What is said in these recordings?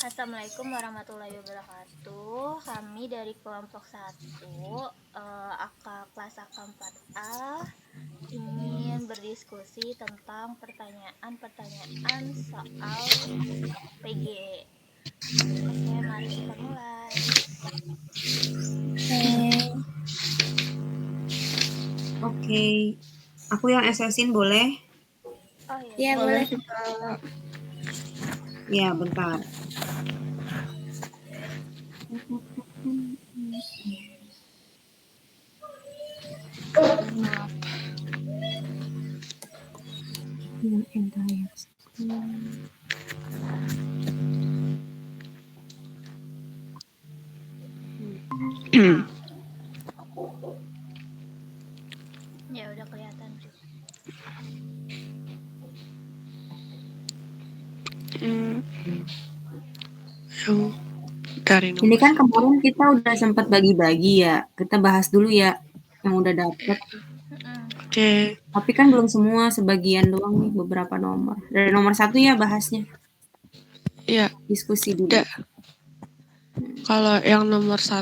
Assalamualaikum warahmatullahi wabarakatuh. Kami dari kelompok 1 kelas AK 4A ingin berdiskusi tentang pertanyaan-pertanyaan soal PG. Oke, mari kita mulai. Oke. Aku yang SS-in boleh? Oh Iya, boleh. Ya, bentar. Yang entire screen. Ya udah kelihatan. Ini kan kemarin kita udah sempat bagi-bagi ya. Kita bahas dulu ya yang udah dapet. Oke. Tapi kan belum semua, sebagian doang nih, beberapa nomor. Dari nomor 1 ya bahasnya. Iya. Diskusi dulu. Kalau yang nomor 1,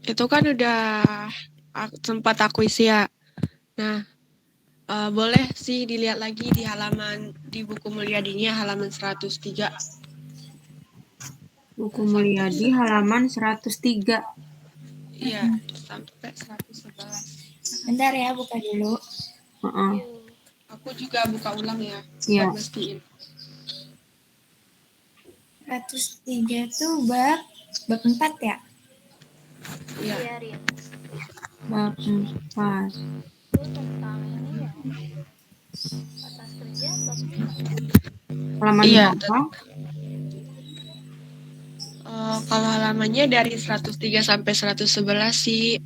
itu kan udah sempat aku isi ya. Nah, boleh sih dilihat lagi di buku Mulyadinya halaman 103. Buku Mulyadi halaman 103. Iya, sampai 111. Bentar ya, buka dulu. Aku juga buka ulang ya. Iya. Buat mastiin. 103 tuh bab 4 ya? Iya. Rin. Bab 4. Itu tentang ini ya. Atas kerja bab 4. Halaman berapa? Kalau halamannya dari 103 sampai 111 sih.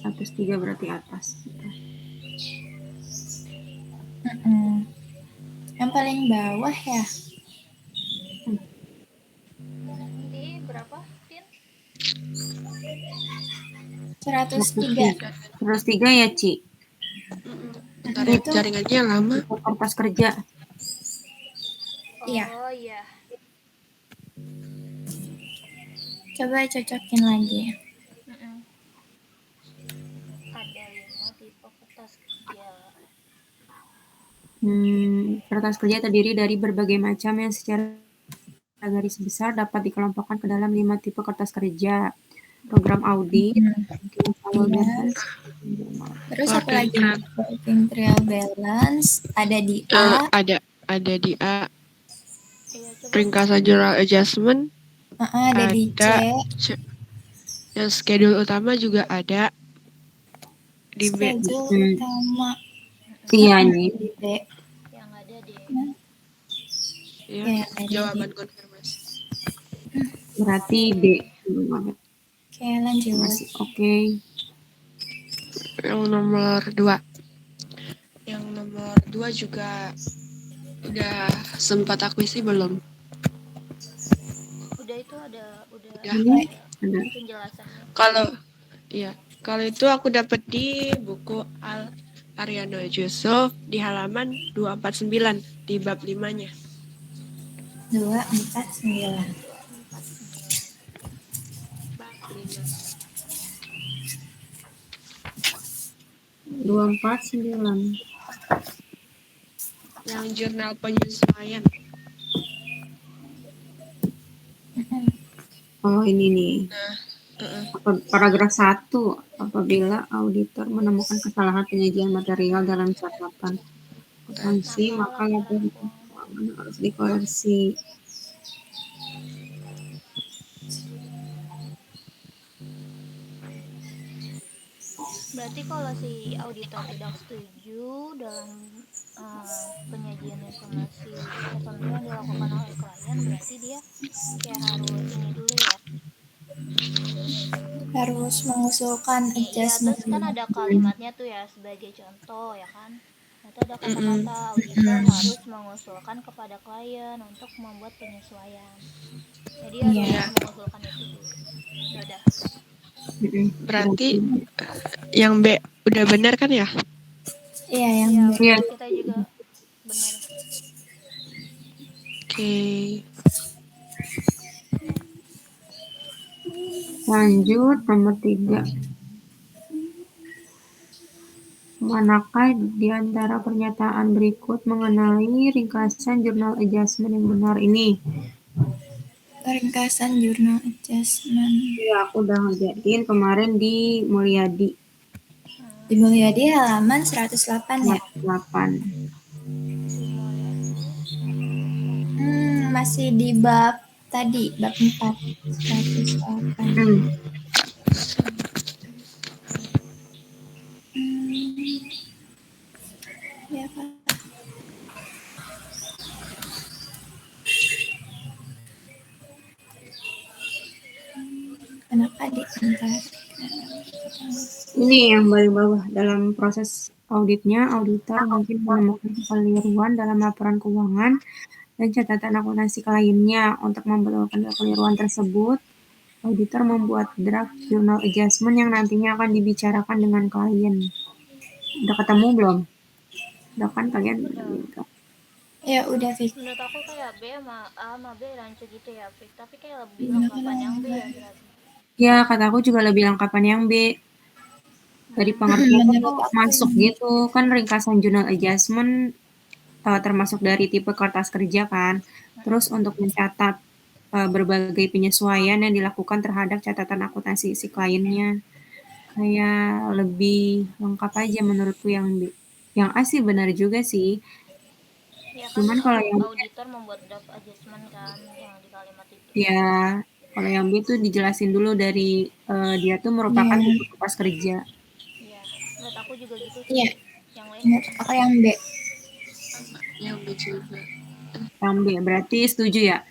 103 berarti atas. Yang paling bawah ya? Di berapa, Tin? 103. 103 ya, Ci? Bentar ya, jaringannya lama. Kertas kerja. Iya. Oh iya. Coba cocokin lagi. Ada 5 tipe kertas kerja. Kertas kerja terdiri dari berbagai macam yang secara garis besar dapat dikelompokkan ke dalam 5 tipe kertas kerja. Program audit, terus apa lagi? Working trial balance, ada di A. Ada di A. Ringkasan general adjustment. Ada di C. Yang schedule utama juga ada di B. Schedule utama. Iya nih. Di B. Yang ada di. Ya, jawaban konfirmasi. Berarti D. Oke, lanjut. Oke. Yang nomor 2. Yang nomor 2 juga udah sempat aku isi belum? Udah, itu ada penjelasannya. Kalau itu aku dapat di buku Ariano Yusuf di halaman 249 di bab 5-nya. 249. Bab 5. 249. Yang jurnal penyesuaian. Oh, ini nih. Paragraf 1. Apabila auditor menemukan kesalahan penyajian material dalam catatan akuntansi, maka laporan keuangan harus dikoreksi. Berarti kalau si auditor tidak setuju dalam penyajian informasi tertentu yang dilakukan oleh klien, berarti dia kayak harus ini dulu ya, harus mengusulkan adjustment. Terus kan ada kalimatnya tuh ya, sebagai contoh ya kan, itu ada kata-kata auditor harus mengusulkan kepada klien untuk membuat penyesuaian. Jadi harus mengusulkan itu dulu. Ya udah. Berarti yang B udah benar kan ya? Iya, yang B. Kita juga benar. Lanjut nomor 3. Manakah di antara pernyataan berikut mengenai ringkasan jurnal adjustment yang benar ini? Ringkasan jurnal adjustment. Ya, aku udah ngajarin kemarin di Mulyadi. Di Mulyadi halaman 108 ya? 108. Di Mulyadi. Masih di bab tadi, bab 4, 108. Ya, Pak. Kenapa di antara? Ini yang paling bawah. Dalam proses auditnya, auditor mungkin menemukan kekeliruan dalam laporan keuangan dan catatan akuntansi kliennya. Untuk memperbaiki kekeliruan tersebut, auditor membuat draft journal adjustment yang nantinya akan dibicarakan dengan klien. Udah ketemu belum? Udah kan kalian? Udah. Ya udah, Fik. Menurut aku kayak B sama A sama B rancu gitu ya, Fik. Tapi kayak lebih lengkapan yang B ya berarti. Ya, kataku juga lebih lengkapan yang B. Dari pengertiannya tuh masuk gitu. Kan ringkasan journal adjustment termasuk dari tipe kertas kerja kan. Terus untuk mencatat berbagai penyesuaian yang dilakukan terhadap catatan akuntansi si kliennya. Kayak lebih lengkap aja menurutku yang B. Yang A sih benar juga sih. Ya kan Cuman kalau yang auditor membuat draft adjustment kan yang di kalimat itu. ya kalau yang B tuh dijelasin dulu dari dia tuh merupakan tipe kertas kerja. Iya, menurut aku juga gitu sih. Iya. Yang lain Menurut aku yang B. Yang B juga. Yang B berarti setuju ya?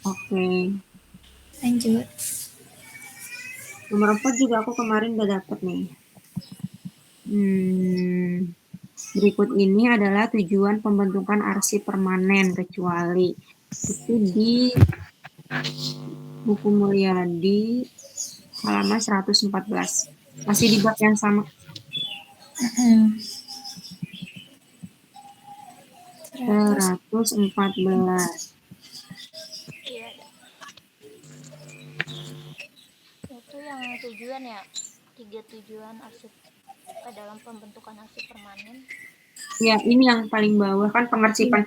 Oke. Lanjut. Nomor 4 juga aku kemarin udah dapet nih. Berikut ini adalah tujuan pembentukan arsip permanen kecuali itu di buku Mulyadi halaman 114. Masih di bab yang sama. 114. Iya ada. Itu yang tujuan ya, 3 tujuan arsip dalam pembentukan arsip permanen. Ya, ini yang paling bawah kan pengarsipan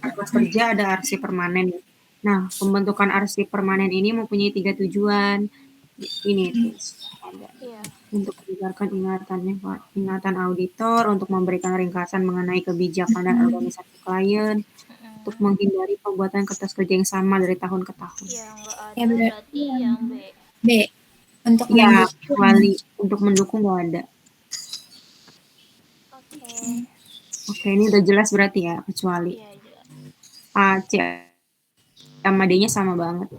kertas kerja ada arsip permanen. Nah, pembentukan arsip permanen ini mempunyai 3 tujuan. Ini tuh ada. Untuk menyebarkan ingatan auditor, untuk memberikan ringkasan mengenai kebijakan dan organisasi klien, untuk menghindari pembuatan kertas kerja yang sama dari tahun ke tahun. Ya, enggak ada berarti yang B. B. Untuk ya, mendukung. kecuali untuk mendukung nggak ada. Oke, ini udah jelas berarti ya, kecuali. Iya, jelas. A, C, sama D-nya sama banget.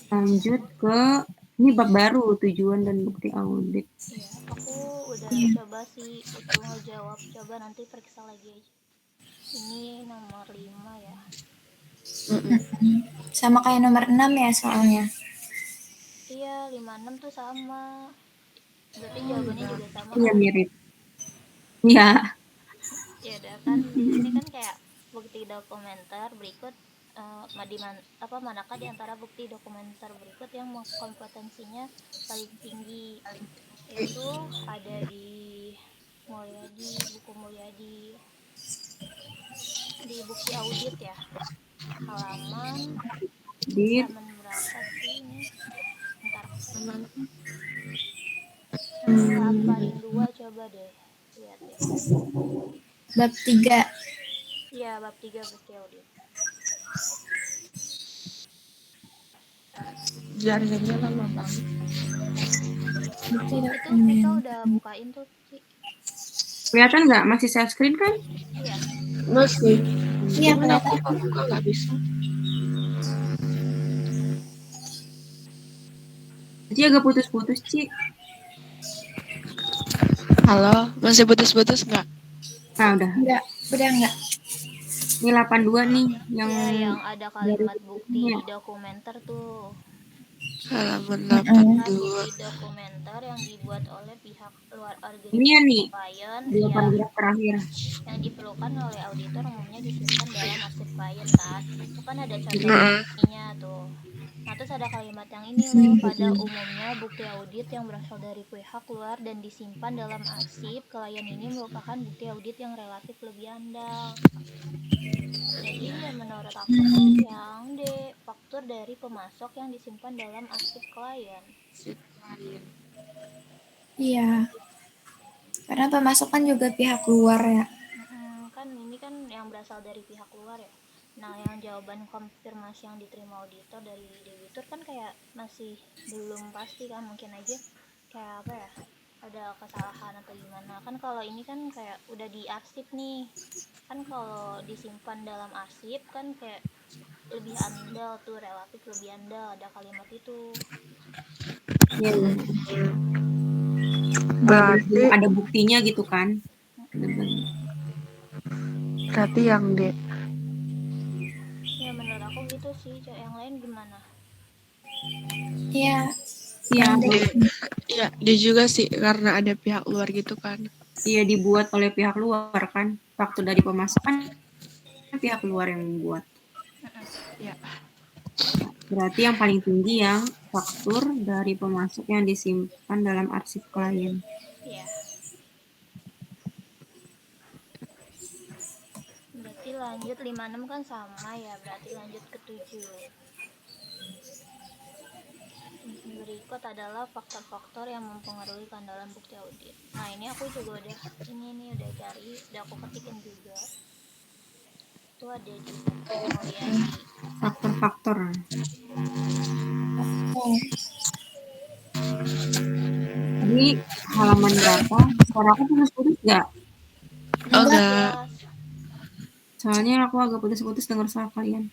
Lanjut ke ini bab baru, tujuan dan bukti audit. Iya, aku udah coba sih itu ngejawab. Coba nanti periksa lagi aja. Ini nomor 5 ya. Sama kayak nomor 6 ya soalnya. Iya, 56 tuh sama. Berarti jawabannya juga sama. Iya, mirip. Iya. Ya udah kan di sini kan kayak bukti dokumenter berikut manakah di antara bukti dokumenter berikut yang kompetensinya paling tinggi, itu ada di Mulyadi, buku Mulyadi di bukti audit ya, halaman berapa sih ini, bentar, halaman 2 coba deh lihat deh. Bab 3. Iya, bab 3 bukti audit. Jaringannya lama banget. Itu Vika udah bukain tuh, Ci. Kelihatan nggak? Masih share screen kan? Iya. Masih. Iya, kenapa aku buka nggak bisa? Ci agak putus-putus, Ci. Halo, masih putus-putus nggak? Nah, udah. Udah nggak. Ini 82 nih, yang ya, yang ada kalimat bukti di dokumenter tuh. Halaman Mm-mm. 82. Di dokumenter yang dibuat oleh pihak luar Ini ya organisasi nih, klien, 2 ya, paragraf terakhir. yang diperlukan oleh auditor umumnya disimpan dalam arsip klien kan. Itu kan ada contoh Heeh. buktinya tuh. Nah, terus ada kalimat yang ini loh, pada umumnya bukti audit yang berasal dari pihak luar dan disimpan dalam arsip klien ini merupakan bukti audit yang relatif lebih andal. Jadi ya menurut aku sih yang D, faktur dari pemasok yang disimpan dalam arsip klien. Iya, karena pemasukan juga pihak luar ya. Kan ini kan yang berasal dari pihak luar ya. Nah, yang jawaban konfirmasi yang diterima auditor dari debitur kan kayak masih belum pasti kan, mungkin aja kayak apa ya, ada kesalahan atau gimana. Kan kalau ini kan kayak udah diarsip nih. Kan kalau disimpan dalam arsip kan kayak lebih andal tuh, relatif lebih andal, ada kalimat itu. Iya, iya. Berarti Belum ada buktinya gitu kan. berarti yang D. Ya menurut aku gitu sih. Yang lain gimana? Iya, Iya, yang D. Iya, D juga sih karena ada pihak luar gitu kan. iya dibuat oleh pihak luar kan. Faktur dari pemasok kan pihak luar yang membuat. Ya. Berarti yang paling tinggi yang faktur dari pemasok yang disimpan dalam arsip klien. Ya, berarti lanjut 56 kan sama ya, berarti lanjut ke 7. Berikut adalah faktor-faktor yang mempengaruhi keandalan bukti audit. Nah, ini aku juga udah cari, udah aku ketikin juga. Itu ada di buku Mulyadi. Faktor-faktor. Oh, Ini halaman berapa? Suara aku putus-putus nggak? Enggak. Jelas. Soalnya aku agak putus-putus dengar suara kalian.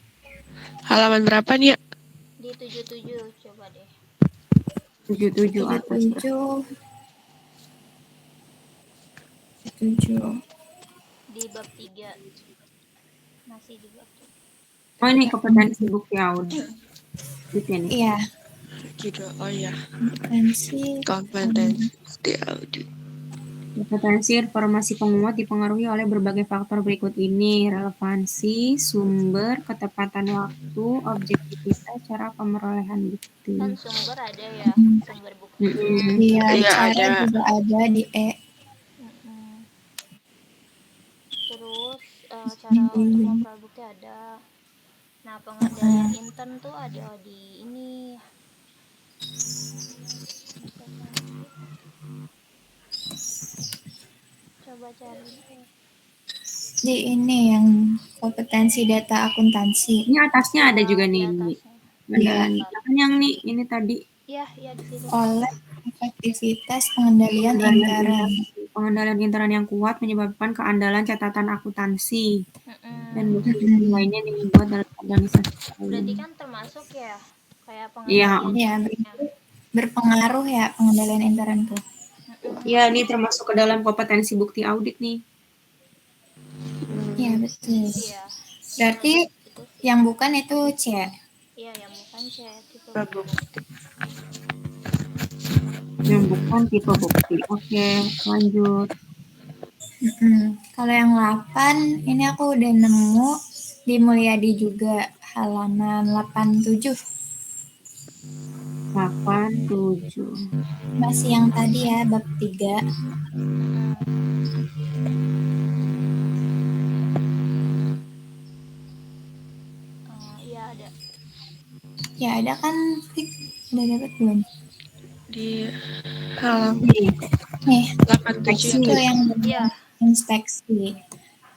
Halaman berapa nih ya? Di 77 coba deh. 77 atas. 77. 7. Di bab 3. Masih di bab 3. Oh ini kompetensi bukti audit. Gitu ya nih. Iya, Gitu. Oh iya. kompetensi. Kompetensi audit. Kompetensi informasi penguat dipengaruhi oleh berbagai faktor berikut ini: relevansi, sumber, ketepatan waktu, objektivitas, cara pemerolehan bukti. Kan sumber ada ya, sumber bukti. Iya, Iya, cara ada. juga ada di E. Terus cara untuk memperoleh bukti ada. Nah, pengendalian intern tuh ada di ini. Coba cari. Di ini yang kompetensi data akuntansi. Ini atasnya ada juga Di nih. atasnya. Iya. Kan yang nih ini tadi. Iya, di situ. Oleh efektivitas pengendalian intern. Pengendalian intern yang kuat menyebabkan keandalan catatan akuntansi dan bukti lainnya yang dibuat dalam organisasi. Berarti kan termasuk ya kayak Iya. pengendalian. Iya, berpengaruh ya pengendalian intern tuh. Iya, ini termasuk ke dalam kompetensi bukti audit nih. Iya, betul. Iya. Berarti yang bukan itu C. Iya, yang bukan C, tipe bukti. Yang bukan tipe bukti. Oke, lanjut. Kalau yang 8 ini aku udah nemu di Mulyadi juga, halaman 87. 87. Masih yang tadi ya, bab 3. Iya, ada. Ya ada kan, Fik? Udah dapat belum? Di halaman Nih, 87 itu yang inspeksi.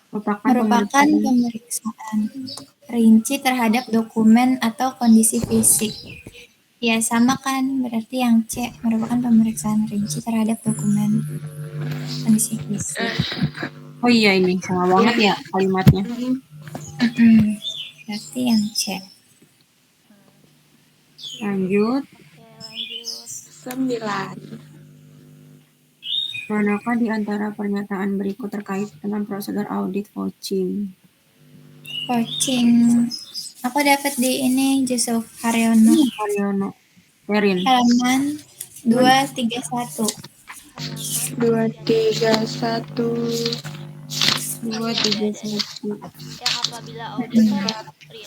Merupakan pemeriksaan rinci terhadap dokumen atau kondisi fisik. Ya sama kan, berarti yang C merupakan pemeriksaan rinci terhadap dokumen kondisi fisik. Oh iya, ini salah banget ya kalimatnya. Berarti yang C. Lanjut. Oke, lanjut. 9. Manakah di antara pernyataan berikut terkait dengan prosedur audit vouching? Vouching. Aku dapat di ini Yusuf Haryono. Erin. Halaman 231. Halaman 231. 231. Yang apabila auditor ya, Rin.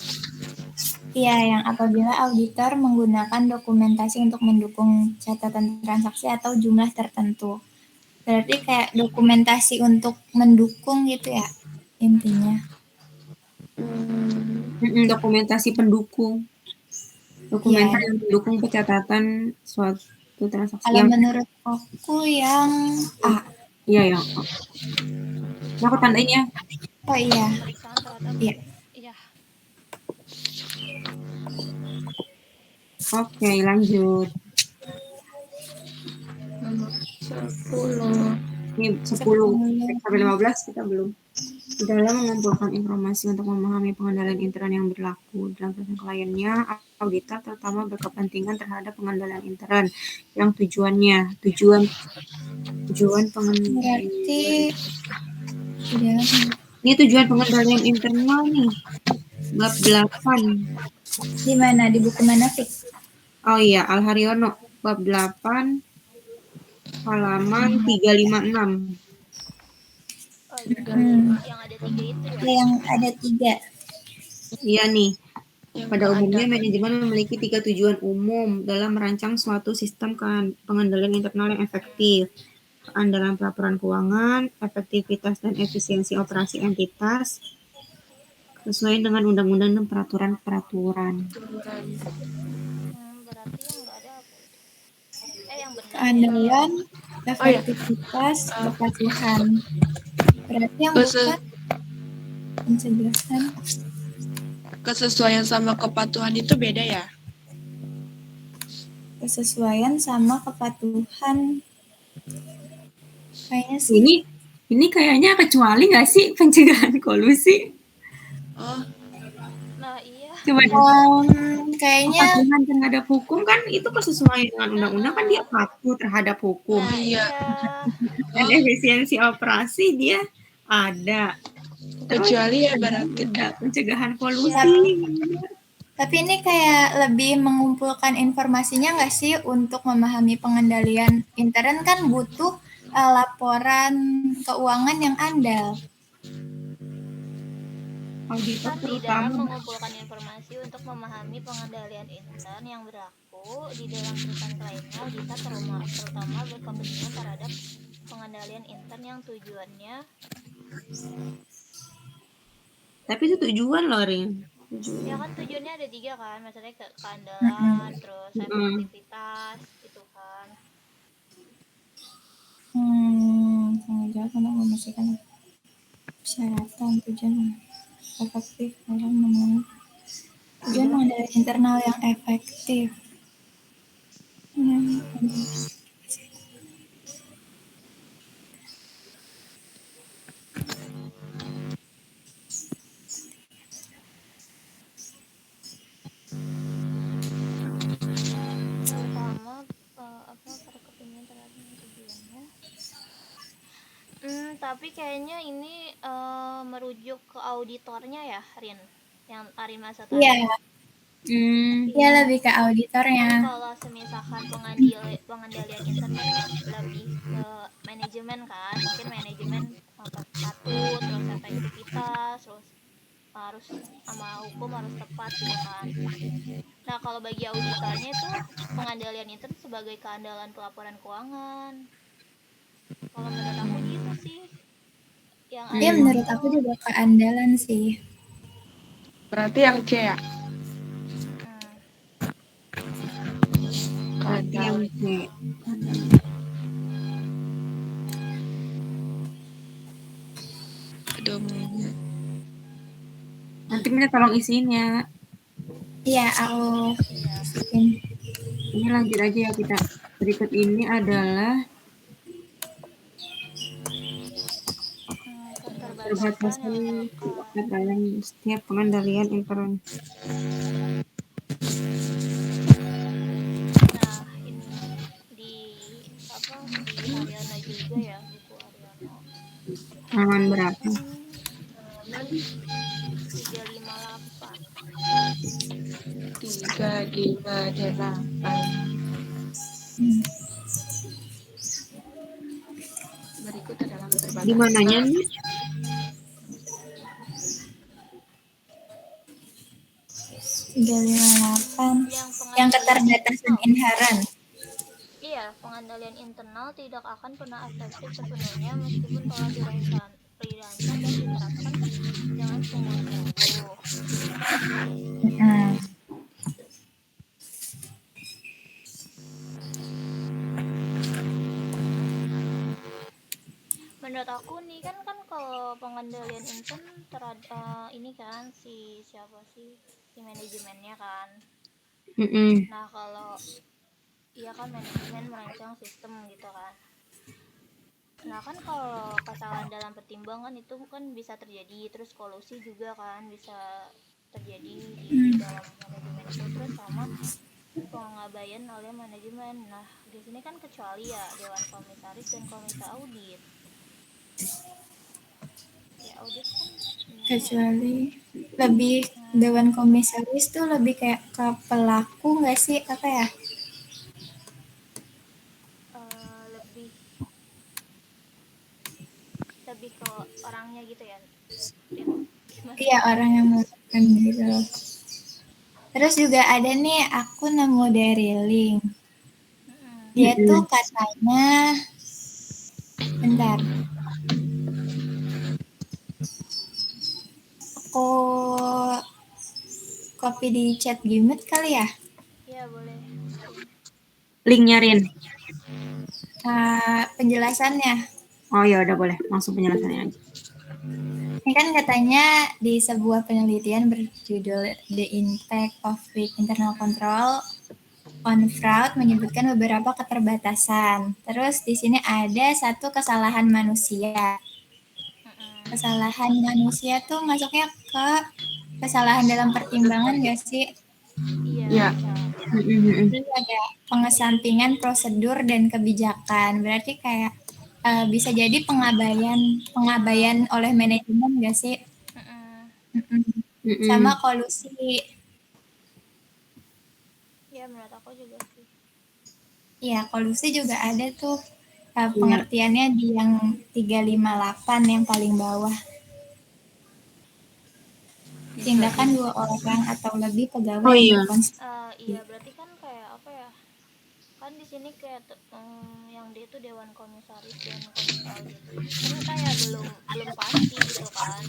Iya, yang apabila auditor menggunakan dokumentasi untuk mendukung catatan transaksi atau jumlah tertentu. Berarti kayak dokumentasi untuk mendukung gitu ya, intinya. Dokumentasi pendukung. Dokumenter Iya. yang mendukung pencatatan suatu transaksi. Kalau menurut aku yang A. Iya, yang A. Nah, aku tandain ya. Oh iya. Pemeriksaan terhadap Iya. iya. Oke, lanjut. Nomor 10. Ini 10. Sampai 15 kita belum. Dalam mengumpulkan informasi untuk memahami pengendalian intern yang berlaku dalam perusahaan kliennya, auditor terutama berkepentingan terhadap pengendalian intern yang tujuan pengendalian. Berarti Ini tujuan pengendalian internal nih. Bab 8. Di mana? Di buku mana, Fik? Oh iya, Al Haryono. Bab 8. Halaman 356. Oh iya. Yang ada 3 itu ya. Yang ada 3. Iya nih. Yang Pada nggak umumnya, ada. manajemen memiliki 3 tujuan umum dalam merancang suatu sistem pengendalian internal yang efektif. Keandalan pelaporan keuangan, efektivitas dan efisiensi operasi entitas, sesuai dengan undang-undang dan peraturan-peraturan. Berarti yang nggak ada apa itu? Yang benar. Keandalan, Oh, iya. efektivitas, kepatuhan. Berarti yang bukan penjelasan. Kesesuaian sama kepatuhan itu beda ya? Kesesuaian sama kepatuhan. Kayaknya sih. Ini kayaknya kecuali nggak sih pencegahan kolusi? Oh, Nah, iya. Coba Kayaknya kepatuhan terhadap hukum kan itu kesesuaian dengan undang-undang kan dia patuh terhadap hukum. Nah, iya. Dan efisiensi operasi dia ada. kecuali ya berarti. Ada pencegahan kolusi. Tapi ini kayak lebih mengumpulkan informasinya nggak sih untuk memahami pengendalian intern kan butuh laporan keuangan yang andal. Auditor Kan di dalam terutama mengumpulkan informasi untuk memahami pengendalian intern yang berlaku di dalam perusahaan kliennya, auditor terutama berkepentingan terhadap pengendalian intern yang tujuannya. Tapi itu tujuan loh, Rin. Ya kan tujuannya ada 3 kan, maksudnya keandalan, terus efektivitas, gitu kan. Tanggung jawab untuk memastikan persyaratan tujuan efektif dalam memenuhi tujuan pengendalian internal yang efektif. Terutama berkepentingan terhadap tujuannya. Tapi kayaknya ini merujuk ke auditornya ya, Rin, yang Arima tadi. Iya. Iya, lebih ke auditornya. Kan kalau semisalkan pengendalian intern kan lebih ke manajemen kan, mungkin manajemen patuh, terus efektivitas, terus harus sama hukum harus tepat gitu kan. Nah, kalau bagi auditornya itu pengendalian intern sebagai keandalan pelaporan keuangan. Kalau menurut aku gitu sih. Yang ada menurut aku juga keandalan sih. Berarti yang C ya? Yang C. Nanti minta tolong isiin ya. Iya, aku isiin. Ini lanjut aja ya kita. Berikut ini adalah keterbatasan dalam setiap pengendalian intern. Nah, ini di Haryono juga ya, buku Haryono. Halaman berapa? 358. 358. Berikut adalah Di keterbatasan. mananya nih? Tiga lima delapan. Yang Yang pengandalian keterbatasan internal. inheren. Iya, pengandalian internal tidak akan pernah efektif sepenuhnya meskipun telah dirancang dan diterapkan dengan sungguh-sungguh. Menurut aku nih kan kalau pengendalian intern ini kan siapa sih si manajemennya kan. Nah kalau iya kan manajemen merancang sistem gitu kan. Nah kan kalau kesalahan dalam pertimbangan itu kan bisa terjadi, terus kolusi juga kan bisa terjadi di dalam manajemen itu, terus sama pengabaian oleh manajemen. Nah di sini kan kecuali ya dewan komisaris dan komite audit. Ya audit kan Kecuali lebih dewan komisaris tuh lebih kayak ke pelaku nggak sih, apa ya? lebih ke orangnya gitu ya. Gimana? Iya, orang yang melakukan gitu. Terus juga ada nih, aku nemu dari link. Dia tuh katanya, bentar. Aku copy di chat Gimut kali ya? Iya boleh. Linknya Rin. Penjelasannya. Oh ya udah boleh, langsung penjelasannya aja. Ini kan katanya di sebuah penelitian berjudul The Impact of Weak Internal Control on Fraud menyebutkan beberapa keterbatasan. Terus di sini ada satu kesalahan manusia. Kesalahan manusia tuh masuknya ke kesalahan dalam pertimbangan nggak sih? Iya. Jadi ada pengesampingan prosedur dan kebijakan. Berarti kayak bisa jadi pengabaian oleh manajemen nggak sih? Sama kolusi. Ya menurut aku juga sih. Iya, kolusi juga ada tuh pengertiannya di yang 358 yang paling bawah. Tindakan dua orang atau lebih pegawai yang berkonsentrasi. Iya berarti kan kayak apa ya? Kan di sini kayak yang dia itu dewan komisaris dan komite audit. Kan kayak belum pasti gitu kan.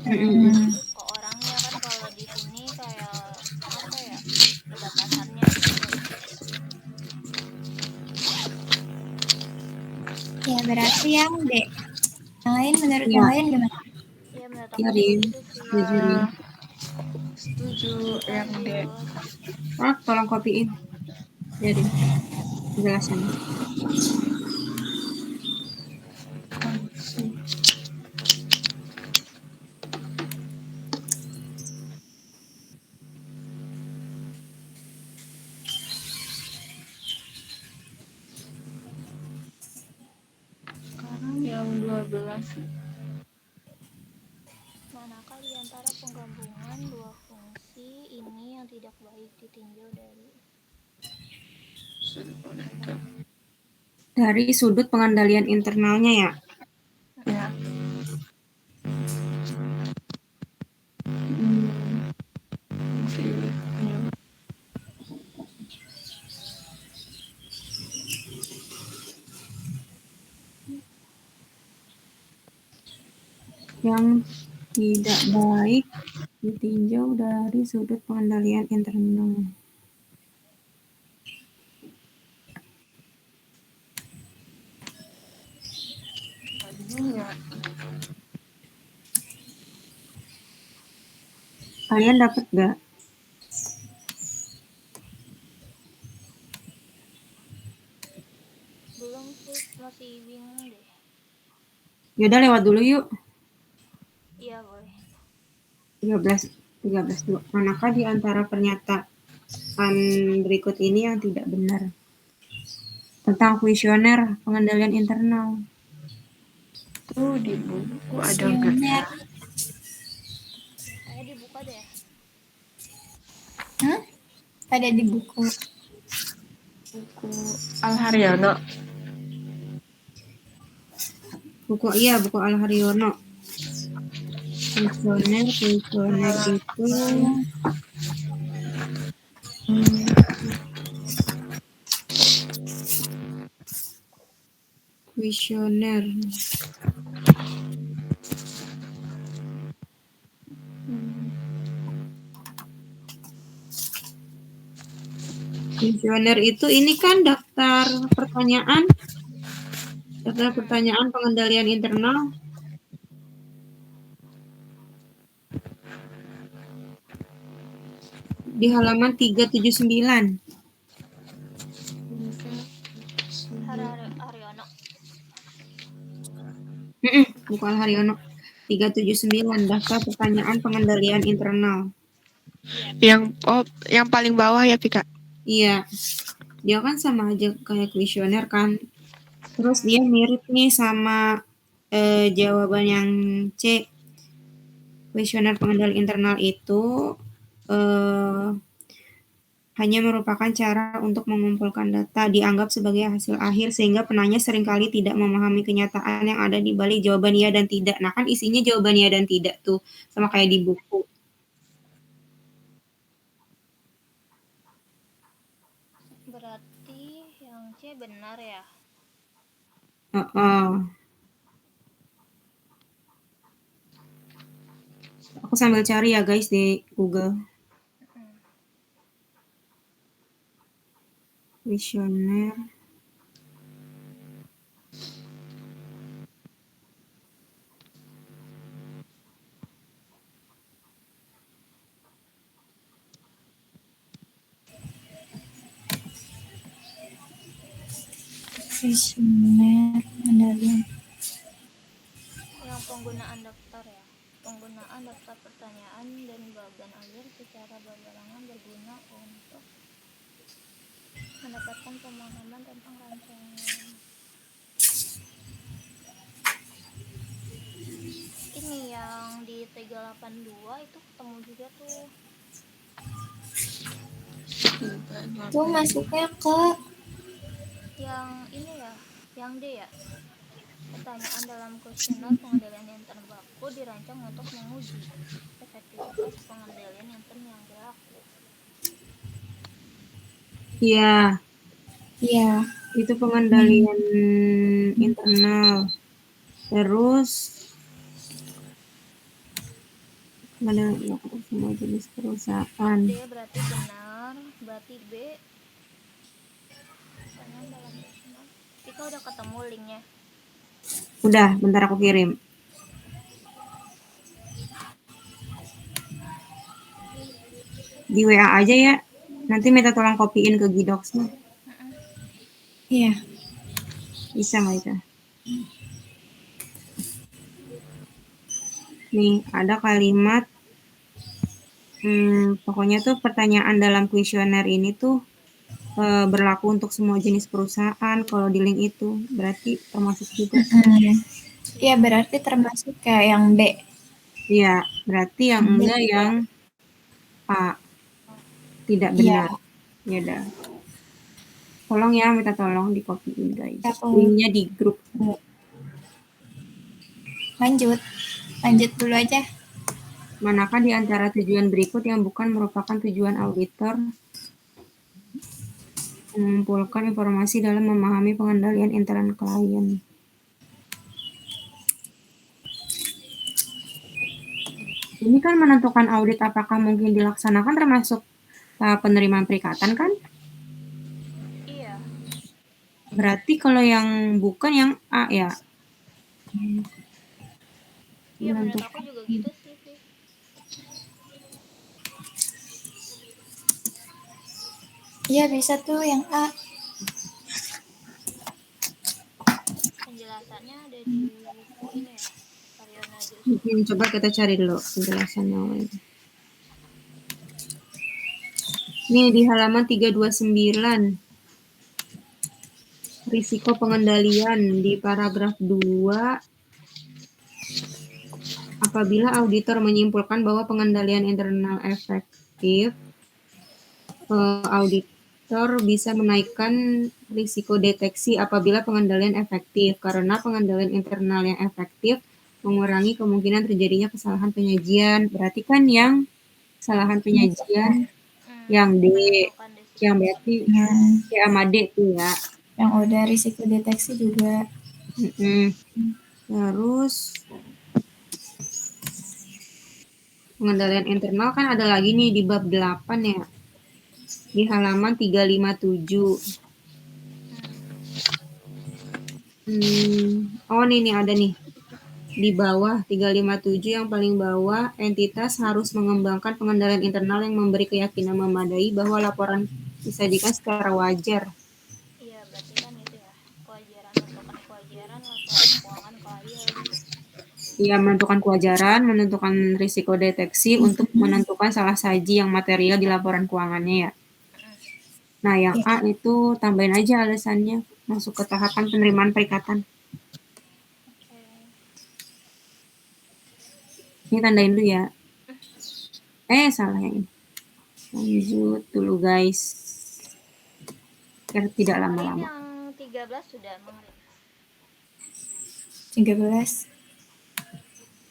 Terus ke orangnya kan kalau di sini kayak apa ya? Batasannya gitu. Ya berarti yang D. Yang lain menurut yang lain gimana? Iya menurut aku juga gitu sih. Setuju yang D. Tolong copyin. Jadi penjelasannya. Sekarang yang 12. Manakah di antara penggabungan dua fungsi ini yang tidak baik ditinjau dari sudut pengendalian internalnya ya? Ya. Yang tidak baik ditinjau dari sudut pengendalian internal. Kalian dapat gak? belum sih, masih bingung deh. Yaudah lewat dulu yuk. Iya boleh. 13 dulu. Manakah di antara pernyataan berikut ini yang tidak benar? Tentang kuesioner pengendalian internal. Tuh di buku ada nggak? Kayak dibuka deh. Ada di buku. Buku Al Haryono. Buku Al Haryono. Kuesioner itu kuesioner. Kuesioner itu ini kan daftar pertanyaan pengendalian internal. Di halaman 379. Haryono. Buku Al Haryono. 379 daftar pertanyaan pengendalian internal. Yang paling bawah ya, Pika? Iya. Dia kan sama aja kayak kuesioner kan. Terus dia mirip nih sama jawaban yang C. Kuesioner pengendali internal itu hanya merupakan cara untuk mengumpulkan data, dianggap sebagai hasil akhir, sehingga penanya seringkali tidak memahami kenyataan yang ada di balik jawaban iya dan tidak. Nah, kan isinya jawaban iya dan tidak tuh, sama kayak di buku. Berarti yang C benar ya? Aku sambil cari ya guys di Google. Kuesioner. Kuesioner pengendalian. Yang penggunaan daftar ya. Penggunaan daftar pertanyaan dan bagan alir secara berbarengan berguna untuk mendapatkan pemahaman tentang rancangan. Ini yang di 382 itu ketemu juga tuh. Itu masuknya ke yang ini ya, yang D ya. Pertanyaan dalam kuesioner pengendalian intern baku dirancang untuk menguji efektivitas pengendalian intern yang berlaku. Iya. Iya. Itu pengendalian internal. Terus semua jenis perusahaan. D berarti benar, berarti B. Pertanyaan dalam kuesioner. Tika udah ketemu linknya? Udah, bentar aku kirim. Di WA aja ya. Nanti minta tolong copyin ke Gidocs-nya. Iya. Bisa nggak itu? Nih, ada kalimat pokoknya tuh pertanyaan dalam kuesioner ini tuh berlaku untuk semua jenis perusahaan. Kalau di link itu berarti termasuk juga. Iya, berarti termasuk kayak yang B. Iya, berarti yang enggak yang A. Tidak benar. Ya udah. Tolong ya, minta tolong di copyin guys. Linknya di grup. Lanjut dulu aja. Manakah di antara tujuan berikut yang bukan merupakan tujuan auditor? Mengumpulkan informasi dalam memahami pengendalian intern klien. Ini kan menentukan audit apakah mungkin dilaksanakan termasuk tahap penerimaan perikatan kan? Iya. Berarti kalau yang bukan yang A ya? Iya, menurut aku juga gitu sih. Iya, bisa tuh yang A. Penjelasannya ada di buku ini ya, Haryono aja. Coba kita cari dulu penjelasannya. Ini di halaman 329. Risiko pengendalian di paragraf 2. Apabila auditor menyimpulkan bahwa pengendalian internal efektif, auditor auditor bisa menaikkan risiko deteksi apabila pengendalian efektif, karena pengendalian internal yang efektif mengurangi kemungkinan terjadinya kesalahan penyajian. Berarti kan yang kesalahan penyajian yang D, menentukan risiko. yang berarti C sama D tuh ya. Yang udah risiko deteksi juga. Terus pengendalian internal kan ada lagi nih di bab 8 ya. Di halaman 357. Oh nih ada nih. Di bawah 357 yang paling bawah, entitas harus mengembangkan pengendalian internal yang memberi keyakinan memadai bahwa laporan disajikan secara wajar. Iya, berarti kan itu ya, kewajaran, menentukan kewajaran laporan keuangan klien. Iya, menentukan kewajaran, menentukan risiko deteksi untuk menentukan salah saji yang material di laporan keuangannya ya. Nah, yang A itu tambahin aja alasannya, masuk ke tahapan penerimaan perikatan. Ini tandain dulu ya. Salah yang ini. Lanjut dulu guys. Biar tidak lama-lama. Yang 13 sudah mengerti. 13.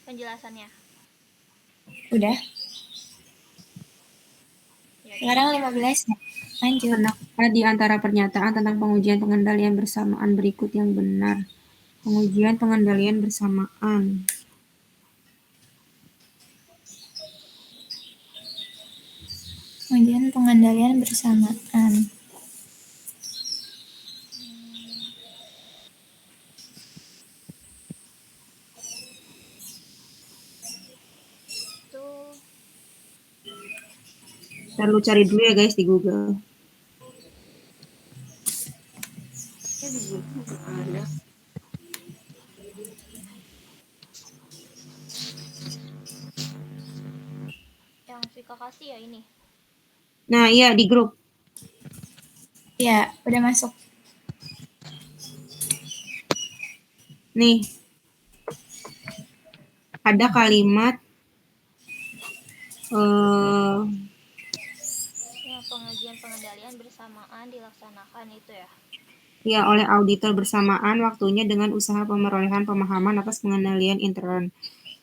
Penjelasannya. Udah. Sekarang 15 ya. Lanjut. Kenapa di antara pernyataan tentang pengujian pengendalian bersamaan berikut yang benar? Pengujian pengendalian bersamaan. Pengujian pengendalian bersamaan. Ntar lu cari dulu ya guys di Google. Yang Vika kasih ya ini. Nah iya di grup. Ya udah masuk. Nih. Ada kalimat Ya, pengajian pengendalian bersamaan dilaksanakan itu ya. Ya, oleh auditor bersamaan waktunya dengan usaha pemerolehan pemahaman atas pengendalian intern.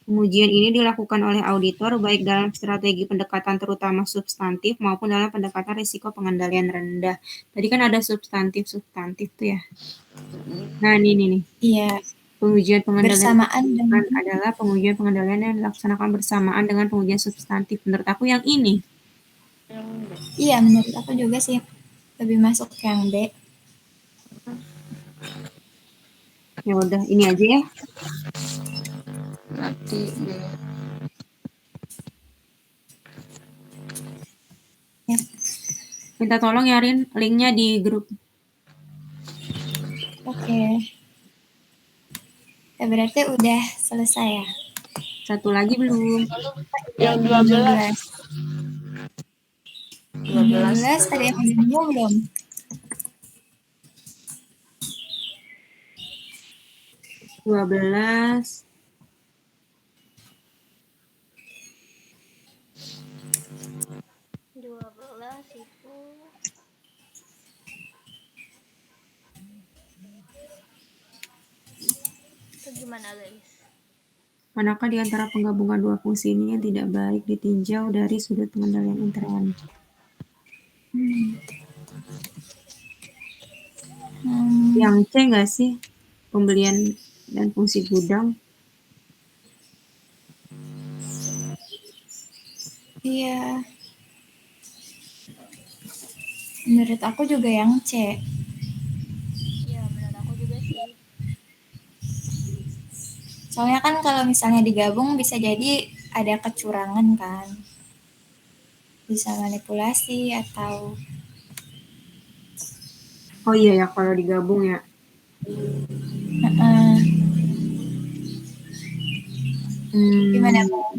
Pengujian ini dilakukan oleh auditor baik dalam strategi pendekatan terutama substantif maupun dalam pendekatan risiko pengendalian rendah. Tadi kan ada substantif tuh ya. Nah, ini nih. Iya. Pengujian pengendalian bersamaan dengan adalah pengujian pengendalian yang dilaksanakan bersamaan dengan pengujian substantif. Menurut aku yang ini. Iya, menurut aku juga sih lebih masuk yang B. Ya udah, ini aja ya. Berarti B. Ya. Minta tolong ya Rin, linknya di grup. Oke. Ya, berarti udah selesai ya. Satu lagi belum. Yang 12. 12 tadi yang udah belum? Dua belas. Itu gimana guys? Manakah di antara penggabungan dua fungsi ini yang tidak baik ditinjau dari sudut pengendalian intern? Yang C nggak sih? Pembelian dan fungsi gudang. Iya. Menurut aku juga yang C. Iya, menurut aku juga sih. Soalnya kan kalau misalnya digabung bisa jadi ada kecurangan kan. Bisa manipulasi atau Oh iya ya, kalau digabung ya. Gimana Bang?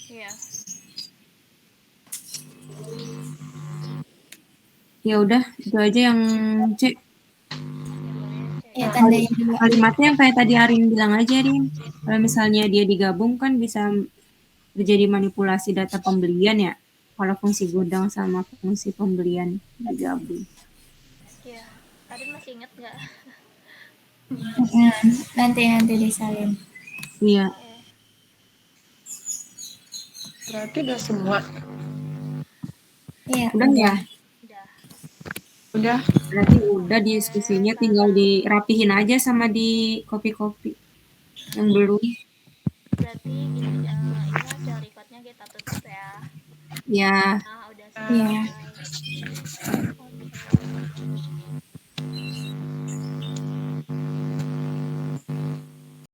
Iya. Ya udah, itu aja yang C. Ya, tandain dulu. Kalimatnya yang kayak tadi Arin bilang aja, Rin. Kalau misalnya dia digabung kan bisa terjadi manipulasi data pembelian ya. Kalau fungsi gudang sama fungsi pembelian digabung. Ya, Arin masih inget nggak? Nanti disalin. Iya. Berarti udah semua. Iya, Udah ya? Udah. Udah. Berarti udah diskusinya, tinggal dirapihin aja sama di kopi-kopi yang belum. Berarti gini, ini hasil recordnya kita tutup ya. Ya. Nah, udah Iya. selesai.